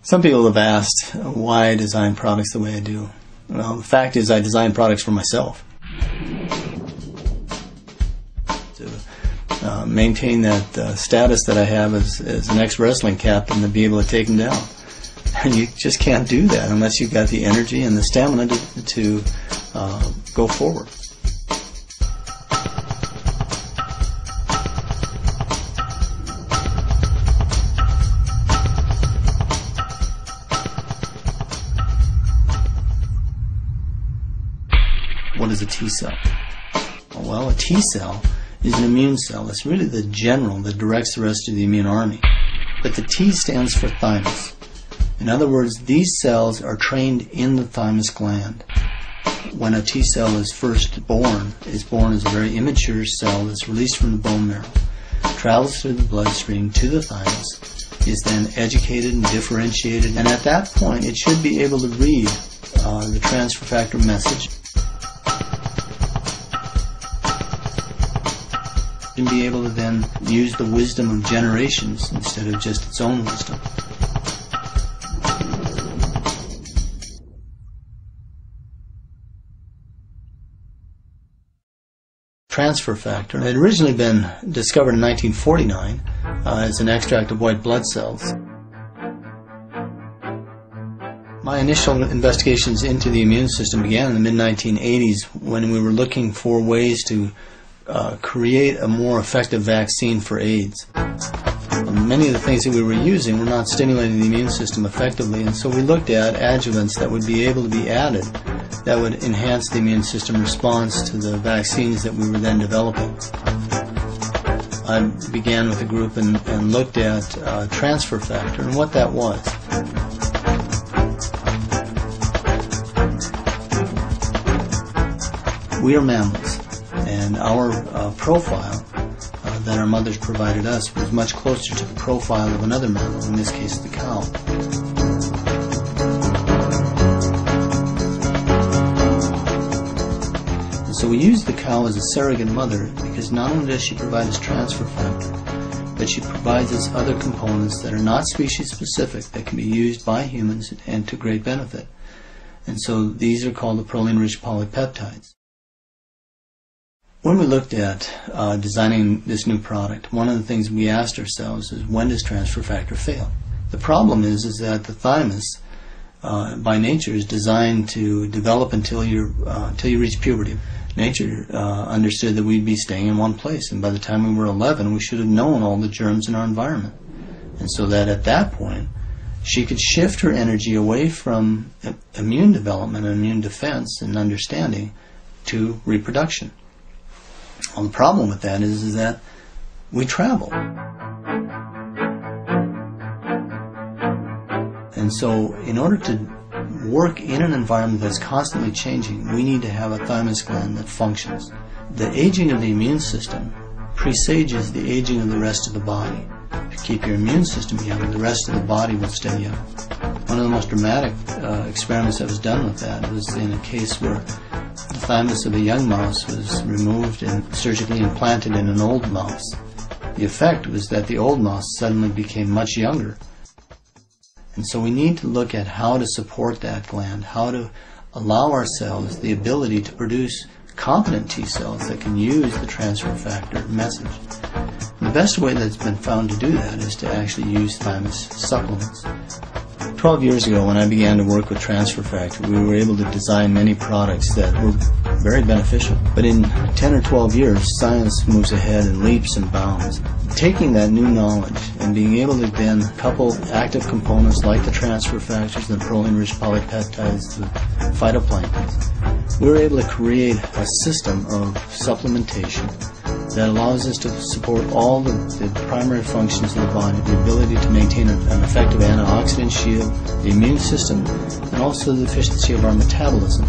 Some people have asked why I design products the way I do. Well, the fact is I design products for myself. To maintain that status that I have as an ex-wrestling captain, to be able to take them down. And you just can't do that unless you've got the energy and the stamina to go forward. What is a T cell? Well, a T cell is an immune cell. It's really the general that directs the rest of the immune army. But the T stands for thymus. In other words, these cells are trained in the thymus gland. When a T cell is first born as a very immature cell that's released from the bone marrow, travels through the bloodstream to the thymus, is then educated and differentiated, and at that point it should be able to read the transfer factor message and be able to then use the wisdom of generations instead of just its own wisdom. Transfer factor had originally been discovered in 1949 as an extract of white blood cells. My initial investigations into the immune system began in the mid-1980s when we were looking for ways to create a more effective vaccine for AIDS. Many of the things that we were using were not stimulating the immune system effectively, and so we looked at adjuvants that would be able to be added that would enhance the immune system response to the vaccines that we were then developing. I began with a group and looked at transfer factor and what that was. We are mammals, and our profile that our mothers provided us was much closer to the profile of another mammal, in this case the cow. And so we used the cow as a surrogate mother because not only does she provide us transfer factor, but she provides us other components that are not species specific that can be used by humans and to great benefit. And so these are called the proline-rich polypeptides. When we looked at designing this new product, one of the things we asked ourselves is, when does transfer factor fail? The problem is that the thymus, by nature, is designed to develop until you reach puberty. Nature understood that we'd be staying in one place, and by the time we were 11, we should have known all the germs in our environment. And so that at that point, she could shift her energy away from immune development and immune defense and understanding to reproduction. Well, the problem with that is that we travel. And so in order to work in an environment that's constantly changing, we need to have a thymus gland that functions. The aging of the immune system presages the aging of the rest of the body. If you keep your immune system young, the rest of the body will stay young. One of the most dramatic experiments that was done with that was in a case where the thymus of a young mouse was removed and surgically implanted in an old mouse. The effect was that the old mouse suddenly became much younger. And so we need to look at how to support that gland, how to allow ourselves the ability to produce competent T cells that can use the transfer factor message. And the best way that's been found to do that is to actually use thymus supplements. 12 years ago, when I began to work with transfer factor, we were able to design many products that were very beneficial. But in 10 or 12 years, science moves ahead in leaps and bounds. Taking that new knowledge and being able to then couple active components like the transfer factors, the proline-rich polypeptides, the phytoplanktons, we were able to create a system of supplementation that allows us to support all the primary functions of the body, the ability to maintain an effective antioxidant shield, the immune system, and also the efficiency of our metabolism.